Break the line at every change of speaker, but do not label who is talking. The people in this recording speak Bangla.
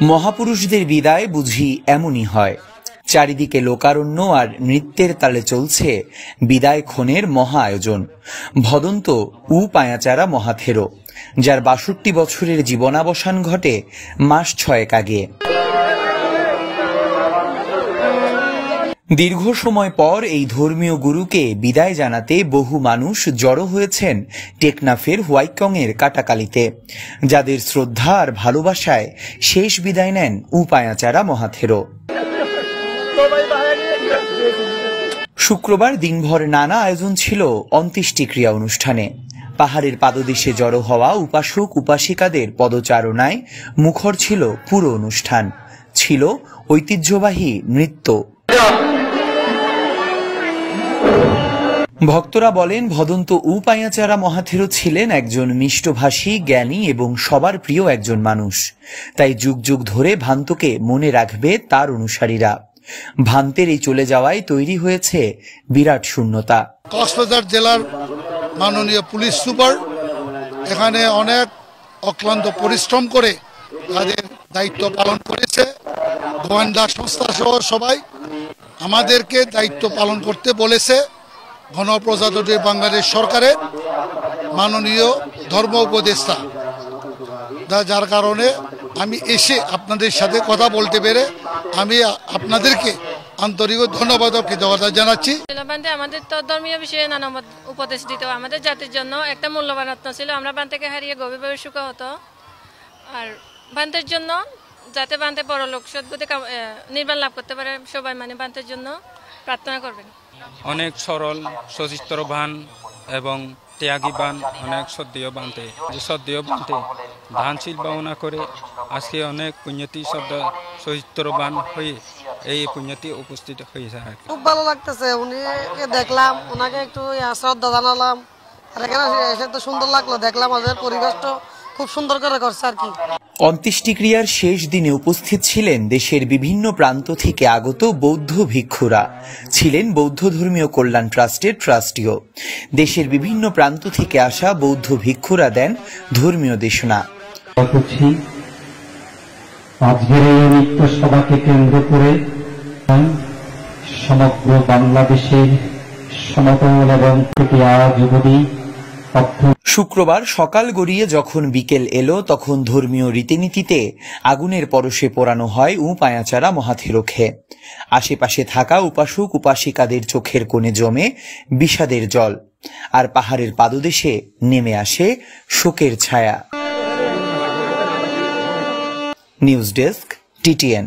মহাপুরুষদের বিদায় বুঝি এমনই হয়। চারিদিকে লোকারণ্য আর নৃত্যের তালে চলছে বিদায় ক্ষণের মহা আয়োজন। ভদন্ত উ পায়াচারা মহাথেরো, যার ৬২ বছরের জীবনাবসান ঘটে মাস ৬ আগে। দীর্ঘ সময় পর এই ধর্মীয় গুরুকে বিদায় জানাতে বহু মানুষ জড়ো হয়েছেন টেকনাফের হোয়াইকংয়ের কাটাকালিতে, যাদের শ্রদ্ধা আর ভালোবাসায় শেষ বিদায় নেন উ পায়াচারা মহাথেরো। শুক্রবার দিনভর নানা আয়োজন ছিল অন্ত্যেষ্টিক্রিয়া অনুষ্ঠানে। পাহাড়ের পাদদেশে জড়ো হওয়া উপাসক উপাসিকাদের পদচারণায় মুখর ছিল পুরো অনুষ্ঠান। ছিল ঐতিহ্যবাহী নৃত্য। ভক্তরা বলেন, ভদন্ত উ পায়াচারা মহাথেরো ছিলেন একজন মিষ্টভাষী, জ্ঞানী এবং সবার প্রিয় একজন মানুষ। তাই যুগ যুগ ধরে ভান্তকে মনে রাখবে তার অনুসারীরা। ভান্তের এই চলে যাওয়ায় তৈরি হয়েছে বিরাট শূন্যতা।
কক্সবাজার জেলার মাননীয় পুলিশ সুপার এখানে অনেক অক্লান্ত পরিশ্রম করে তাদের দায়িত্ব পালন করেছে। গোয়েন্দা সংস্থা সহ সবাই আমাদেরকে দায়িত্ব পালন করতে বলেছে। গণপ্রজাতন্ত্রী বাংলাদেশ সরকারের মাননীয় ধর্ম উপদেষ্টা, যার কারণে আমি এসে আপনাদের সাথে কথা বলতে পেরে আমি আপনাদেরকে আন্তরিক ধন্যবাদ ও কৃতজ্ঞতা জানাচ্ছি।
আমাদের তো ধর্মীয় বিষয়ে নানা উপদেশ দিত, আমাদের জাতির জন্য একটা মূল্যবান রত্ন ছিল। আমরা বান্তেকে হারিয়ে গভীরভাবে সুখ হতো। আর বান্তের জন্য যাতে বান্তে পরলোক সদ্গতি নির্বাণ লাভ করতে পারে, সবাই মানে বান্তের জন্য প্রার্থনা করবেন।
অনেক সরল, সচিত্রবান এবং ত্যাগীবান, অনেক শ্রদ্ধেয় বান্তে, যে শ্রদ্ধেয় বান্তে ধানশীল ভাবনা করে আজকে অনেক পুণ্যতি শব্দ চরিত্রবান হয়ে এই পুণ্যতি উপস্থিত হয়েছে।
খুব ভালো লাগতেছে, উনিকে দেখলাম, ওনাকে একটু শ্রদ্ধা জানালাম। আর এখানে এসে তো সুন্দর লাগলো, দেখলাম ওদের পরিবেশটা খুব সুন্দর করে করছে আর কি।
অন্ত্যেষ্টিক্রিয়ার শেষ দিনে উপস্থিত ছিলেন দেশের বিভিন্ন প্রান্ত থেকে আগত বৌদ্ধ ভিক্ষুরা, ছিলেন বৌদ্ধ ধর্মীয় কল্যাণ ট্রাস্টের ট্রাস্টিও। দেশের বিভিন্ন প্রান্ত থেকে আসা বৌদ্ধ ভিক্ষুরা দেন ধর্মীয় দেশনা।
আজকের এই নৃত্য সভাকে কেন্দ্র করে সমগ্র বাংলাদেশের সমতল এবং যুবদী
শুক্রবার সকাল গড়িয়ে যখন বিকেল এলো, তখন ধর্মীয় রীতিনীতিতে আগুনের পরশে পোড়ানো হয় উ পায়াচারা মহাথেরোকে। আশেপাশে থাকা উপাসক উপাসিকাদের চোখের কোণে জমে বিষাদের জল, আর পাহাড়ের পাদদেশে নেমে আসে শোকের ছায়া। News desk, TTN।